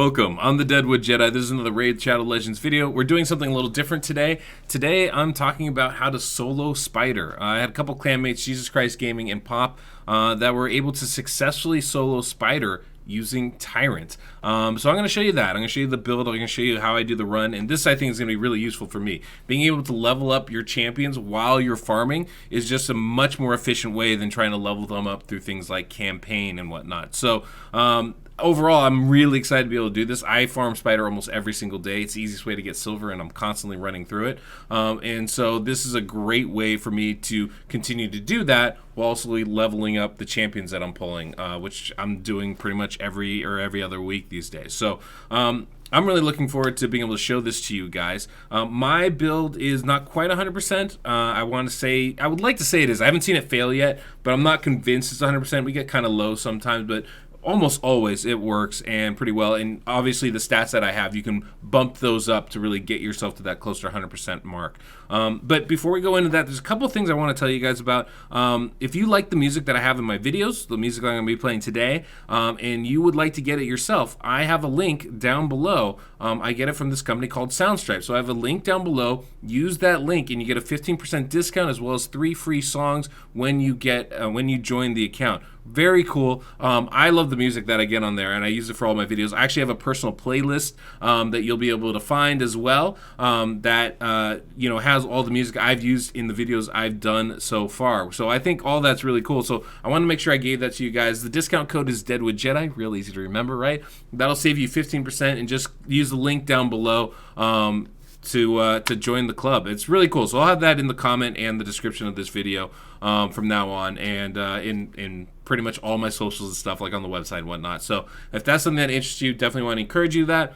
Welcome, I'm the Deadwood Jedi. This is another Raid Shadow Legends video. We're doing something a little different today. Today I'm talking about how to solo Spider. I had a couple clanmates, JeezusKrysteGaming and Pop, that were able to successfully solo Spider using Tyrant. So I'm going to show you that. I'm going to show you the build. I'm going to show you how I do the run. And this, I think, is going to be really useful for me. Being able to level up your champions while you're farming is just a much more efficient way than trying to level them up through things like campaign and whatnot. So overall, I'm really excited to be able to do this. I farm Spider almost every single day. It's the easiest way to get silver, and I'm constantly running through it. And so this is a great way for me to continue to do that while also leveling up the champions that I'm pulling, which I'm doing pretty much every other week these days. So I'm really looking forward to being able to show this to you guys. My build is not quite 100%. I would like to say it is. I haven't seen it fail yet, but I'm not convinced it's 100%. We get kind of low sometimes, but almost always it works and pretty well. And obviously the stats that I have, you can bump those up to really get yourself to that close to 100% mark. But before we go into that, there's a couple of things I want to tell you guys about. If you like the music that I have in my videos, the music I'm going to be playing today, and you would like to get it yourself, I have a link down below. I get it from this company called Soundstripe. So I have a link down below. Use that link and you get a 15% discount as well as 3 free songs when you join the account. Very cool. I love the music that I get on there, and I use it for all my videos. I actually have a personal playlist that you'll be able to find as well, that has all the music I've used in the videos I've done so far. So I think all that's really cool. So I want to make sure I gave that to you guys. The discount code is Deadwood Jedi. Real easy to remember, right? That'll save you 15%, and just use the link down below to join the club. It's really cool. So I'll have that in the comment and the description of this video from now on, and in pretty much all my socials and stuff, like on the website and whatnot. So if that's something that interests you, definitely want to encourage you that.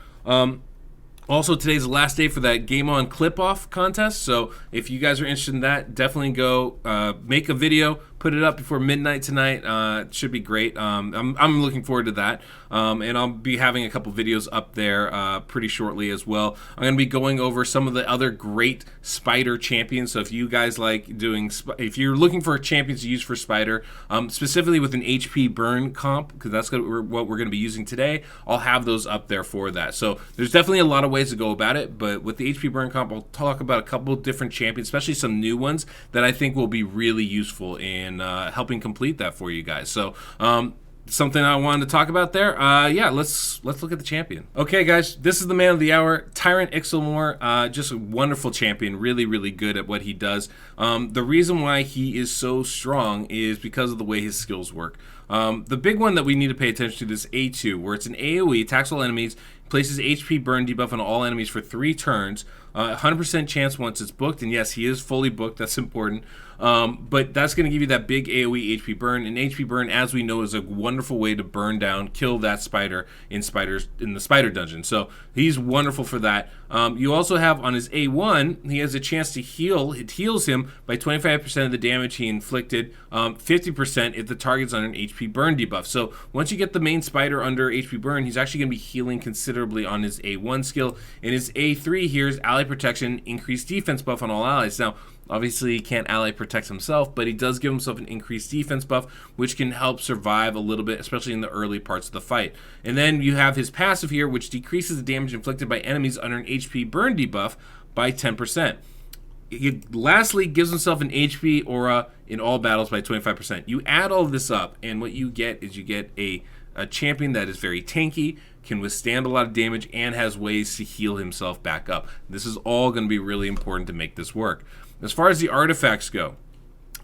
Also, today's the last day for that Game On Clip Off contest. So if you guys are interested in that, definitely go make a video, put it up before midnight tonight. It should be great. I'm looking forward to that. And I'll be having a couple videos up there pretty shortly as well. I'm going to be going over some of the other great Spider champions. So if you guys like if you're looking for champions to use for Spider, specifically with an HP burn comp, because that's what we're going to be using today, I'll have those up there for that. So there's definitely a lot of ways to go about it, but with the HP burn comp, I'll talk about a couple of different champions, especially some new ones that I think will be really useful in helping complete that for you guys. So something I wanted to talk about there. Yeah, let's look at the champion. Okay, guys, this is the man of the hour, Tyrant Ixlimor. Just a wonderful champion, really, really good at what he does. The reason why he is so strong is because of the way his skills work. The big one that we need to pay attention to is A2, where it's an AoE, attacks all enemies, places HP burn debuff on all enemies for 3 turns, 100% chance once it's booked, and yes, he is fully booked, that's important. But that's going to give you that big AoE HP burn, and HP burn, as we know, is a wonderful way to burn down, kill that spider in the spider dungeon. So he's wonderful for that. You also have on his A1, he has a chance to heal. It heals him by 25% of the damage he inflicted, 50% if the target's on an HP burn debuff. So once you get the main spider under HP burn, he's actually going to be healing considerably on his A1 skill. And his A3 here is ally protection, increased defense buff on all allies. Now, obviously, he can't ally protect himself, but he does give himself an increased defense buff, which can help survive a little bit, especially in the early parts of the fight. And then you have his passive here, which decreases the damage inflicted by enemies under an HP burn debuff by 10%. He lastly gives himself an HP aura in all battles by 25%. You add all of this up, and what you get is a champion that is very tanky, can withstand a lot of damage, and has ways to heal himself back up. This is all going to be really important to make this work. As far as the artifacts go,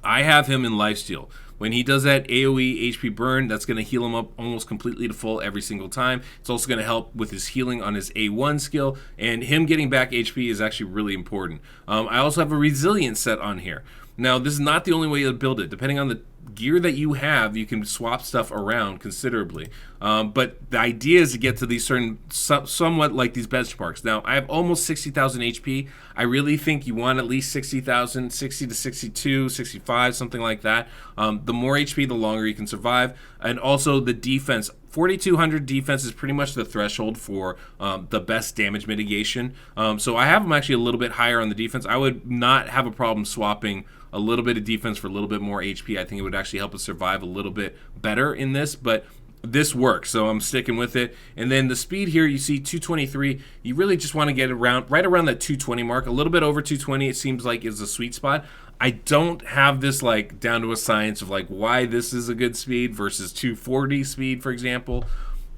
I have him in lifesteal. When he does that AoE HP burn, that's going to heal him up almost completely to full every single time. It's also going to help with his healing on his A1 skill, and him getting back HP is actually really important. I also have a resilience set on here. Now, this is not the only way to build it. Depending on the gear that you have, you can swap stuff around considerably. But the idea is to get to these certain, somewhat like these benchmarks. Now, I have almost 60,000 HP. I really think you want at least 60,000, 60 to 62, 65, something like that. The more HP, the longer you can survive. And also the defense. 4,200 defense is pretty much the threshold for the best damage mitigation. So I have them actually a little bit higher on the defense. I would not have a problem swapping a little bit of defense for a little bit more HP. I think it would actually help us survive a little bit better in this, but this works, so I'm sticking with it. And then the speed here, you see 223. You really just want to get around right around that 220 mark. A little bit over 220, it seems like, is the sweet spot. I don't have this like down to a science of like why this is a good speed versus 240 speed, for example.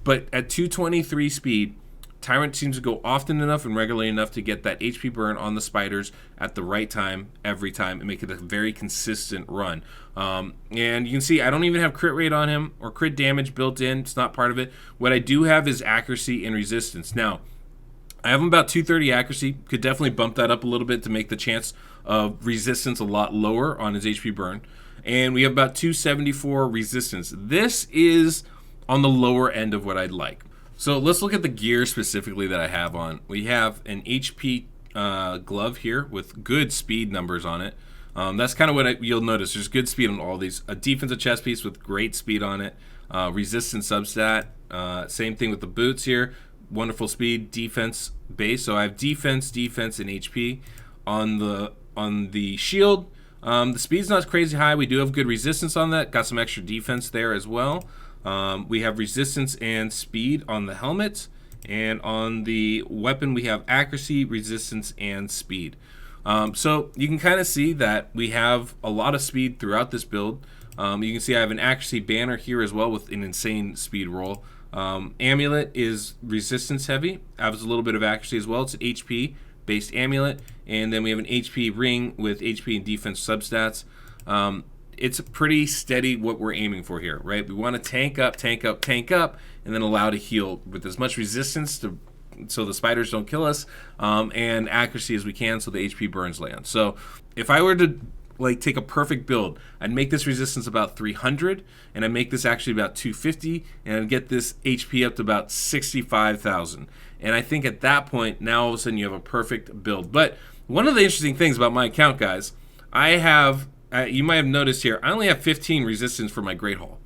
But at 223 speed, Tyrant seems to go often enough and regularly enough to get that HP burn on the spiders at the right time every time and make it a very consistent run. And you can see I don't even have crit rate on him or crit damage built in. It's not part of it. What I do have is accuracy and resistance. Now, I have him about 230 accuracy. Could definitely bump that up a little bit to make the chance of resistance a lot lower on his HP burn. And we have about 274 resistance. This is on the lower end of what I'd like. So let's look at the gear specifically that I have on. We have an HP glove here with good speed numbers on it. That's kind of what you'll notice. There's good speed on all these. A defensive chest piece with great speed on it. Resistance substat. Same thing with the boots here. Wonderful speed, defense base. So I have defense, and HP on the shield. The speed's not crazy high. We do have good resistance on that. Got some extra defense there as well. We have resistance and speed on the helmet, and on the weapon we have accuracy, resistance, and speed. So you can kind of see that we have a lot of speed throughout this build. You can see I have an accuracy banner here as well with an insane speed roll. Amulet is resistance heavy, has a little bit of accuracy as well. It's an HP based amulet, and then we have an HP ring with HP and defense substats. It's pretty steady what we're aiming for here, right? We want to tank up, and then allow to heal with as much resistance so the spiders don't kill us, and accuracy as we can so the HP burns land. So if I were to like take a perfect build, I'd make this resistance about 300, and I'd make this actually about 250, and I'd get this HP up to about 65,000. And I think at that point, now all of a sudden you have a perfect build. But one of the interesting things about my account, guys, I have... you might have noticed here, I only have 15 resistance for my Great Hall.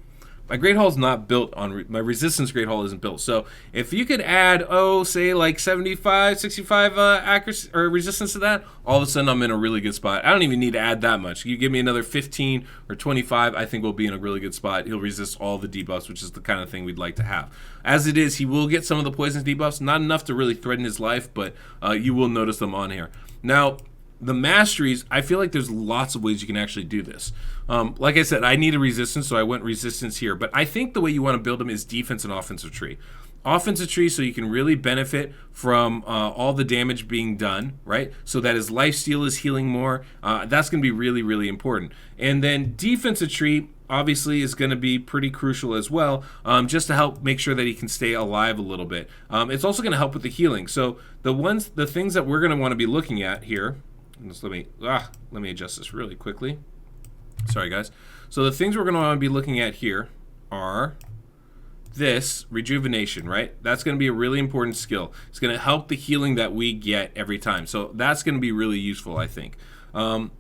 My Great Hall is not built on, my resistance Great Hall isn't built. So if you could add, say like 75, 65 accuracy or resistance to that, all of a sudden I'm in a really good spot. I don't even need to add that much. You give me another 15 or 25, I think we'll be in a really good spot. He'll resist all the debuffs, which is the kind of thing we'd like to have. As it is, he will get some of the poison debuffs, not enough to really threaten his life, but you will notice them on here. Now, the masteries, I feel like there's lots of ways you can actually do this. Like I said, I need a resistance, so I went resistance here. But I think the way you want to build them is defense and offensive tree. Offensive tree so you can really benefit from all the damage being done, right? So that his lifesteal is healing more. That's going to be really, really important. And then defensive tree obviously is going to be pretty crucial as well, just to help make sure that he can stay alive a little bit. It's also going to help with the healing. So the things that we're going to want to be looking at here, just let me adjust this really quickly. Sorry, guys. So the things we're going to want to be looking at here are this rejuvenation, right? That's going to be a really important skill. It's going to help the healing that we get every time. So that's going to be really useful, I think.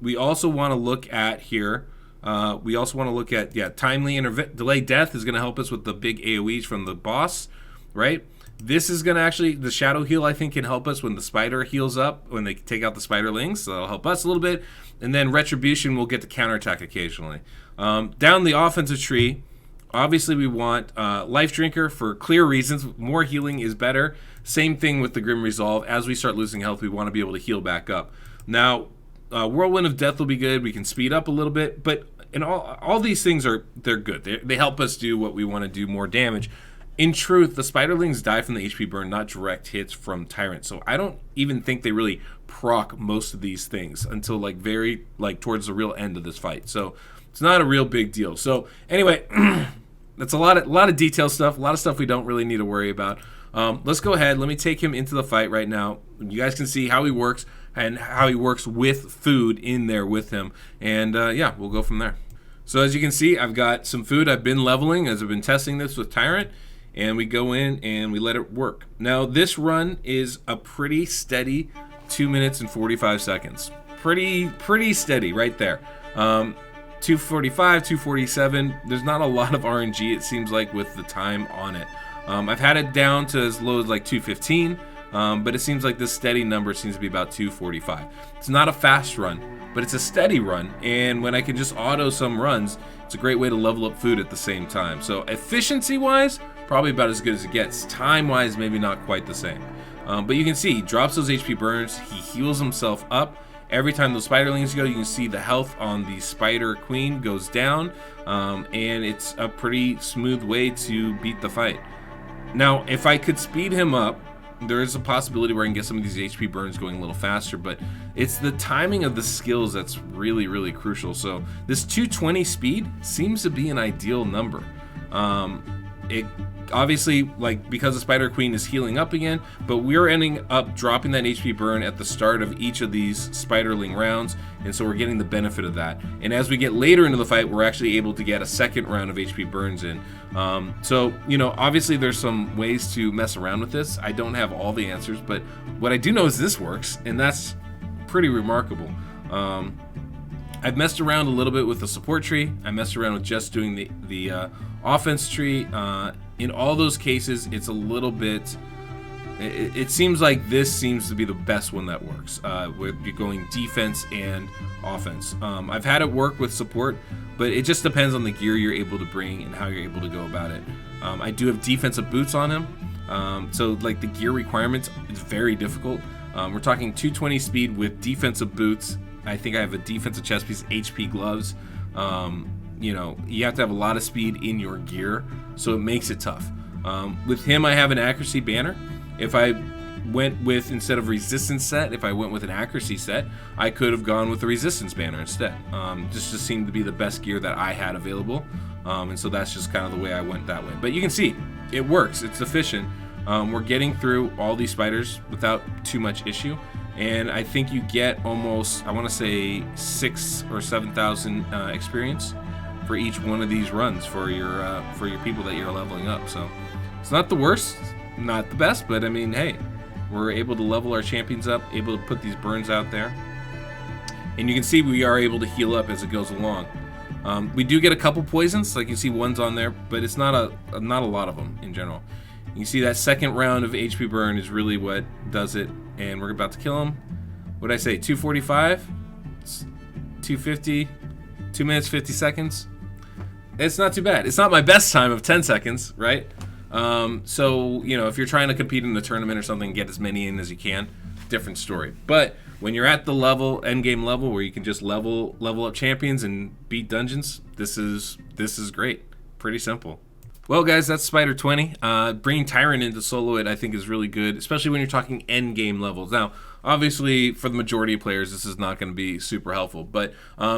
We also want to look at here. We also want to look at timely delay death is going to help us with the big AoEs from the boss, right? This is going to actually, the shadow heal I think can help us when the spider heals up, when they take out the spiderlings, so that'll help us a little bit. And then retribution will get to counterattack occasionally. Down the offensive tree, obviously we want Life Drinker for clear reasons. More healing is better. Same thing with the Grim Resolve. As we start losing health, we want to be able to heal back up. Now, Whirlwind of Death will be good. We can speed up a little bit, but all these things they're good. They help us do what we want to do, more damage. In truth, the spiderlings die from the HP burn, not direct hits from Tyrant. So I don't even think they really proc most of these things until very towards the real end of this fight. So it's not a real big deal. So anyway, that's a lot of detail stuff, a lot of stuff we don't really need to worry about. Let's go ahead. Let me take him into the fight right now. You guys can see how he works and how he works with food in there with him. And yeah, we'll go from there. So as you can see, I've got some food I've been leveling as I've been testing this with Tyrant. And we go in and we let it work. Now this run is a pretty steady 2 minutes and 45 seconds. Pretty steady right there. 245, 247. There's not a lot of RNG, it seems like, with the time on it. I've had it down to as low as like 215. but it seems like this steady number seems to be about 245. It's not a fast run, but it's a steady run, and when I can just auto some runs, it's a great way to level up food at the same time. So efficiency-wise, probably about as good as it gets. Time-wise, maybe not quite the same. But you can see, he drops those HP burns, he heals himself up. Every time those spiderlings go, you can see the health on the spider queen goes down, and it's a pretty smooth way to beat the fight. Now, if I could speed him up, there is a possibility where I can get some of these HP burns going a little faster, but it's the timing of the skills that's really, really crucial. So this 220 speed seems to be an ideal number. It obviously, like, because the Spider Queen is healing up again, but we're ending up dropping that HP burn at the start of each of these Spiderling rounds, and so we're getting the benefit of that. And as we get later into the fight, we're actually able to get a second round of HP burns in. So, you know, obviously there's some ways to mess around with this. I don't have all the answers, but what I do know is this works, and that's pretty remarkable. I've messed around a little bit with the support tree. I messed around with just doing the offense tree. In all those cases, it's a little bit... It seems like this seems to be the best one that works. With you going defense and offense. I've had it work with support, but it just depends on the gear you're able to bring and how you're able to go about it. I do have defensive boots on him, so like the gear requirements is very difficult. We're talking 220 speed with defensive boots. I think I have a defensive chest piece, HP gloves. You know, you have to have a lot of speed in your gear, so it makes it tough. With him, I have an accuracy banner. If I went with, instead of resistance set, if I went with an accuracy set, I could have gone with the resistance banner instead. Just seemed to be the best gear that I had available, and so that's just kind of the way I went that way. But you can see, it works, it's efficient. We're getting through all these spiders without too much issue. And I think you get almost, I want to say 6,000 or 7,000 experience for each one of these runs for your people that you're leveling up. So it's not the worst, not the best, but I mean, hey, we're able to level our champions up, able to put these burns out there, and you can see we are able to heal up as it goes along. We do get a couple poisons, like you see one's on there, but it's not a lot of them in general. You can see that second round of HP burn is really what does it, and we're about to kill him. What did I say, 245? It's 250, 2 minutes, 50 seconds. It's not too bad. It's not my best time of 10 seconds, right? So, you know, if you're trying to compete in the tournament or something, get as many in as you can, different story. But when you're at the level, end game level, where you can just level up champions and beat dungeons, this is great. Pretty simple. Well, guys, that's Spider 20. Bringing Tyrant into solo it, I think, is really good, especially when you're talking end game levels. Now, obviously, for the majority of players, this is not going to be super helpful, but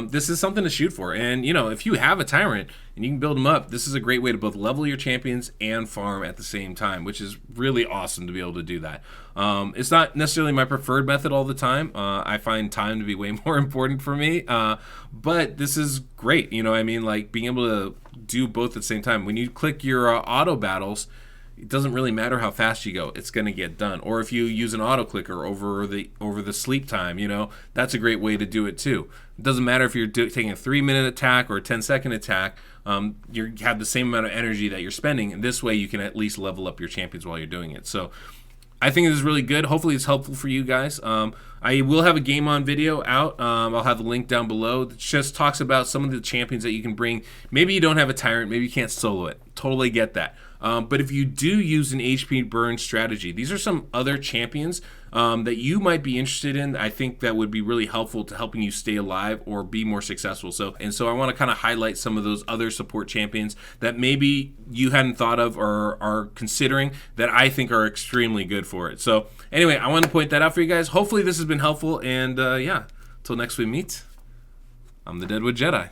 this is something to shoot for. And, you know, if you have a Tyrant and you can build them up, this is a great way to both level your champions and farm at the same time, which is really awesome to be able to do that. It's not necessarily my preferred method all the time. I find time to be way more important for me, but this is great. You know what I mean? Like, being able to do both at the same time. When you click your auto battles, it doesn't really matter how fast you go, it's going to get done. Or if you use an auto clicker over the sleep time, you know, that's a great way to do it too. It doesn't matter if you're taking a 3-minute attack or a 10-second attack, you have the same amount of energy that you're spending, and this way you can at least level up your champions while you're doing it. So I think this is really good. Hopefully it's helpful for you guys. I will have a game on video out. I'll have the link down below. It just talks about some of the champions that you can bring. Maybe you don't have a Tyrant, maybe you can't solo it. Totally get that. But if you do use an HP burn strategy, these are some other champions that you might be interested in. I think that would be really helpful to helping you stay alive or be more successful. So I want to kind of highlight some of those other support champions that maybe you hadn't thought of or are considering that I think are extremely good for it. So anyway, I want to point that out for you guys. Hopefully this has been helpful, and yeah, until next we meet, I'm the Deadwood Jedi.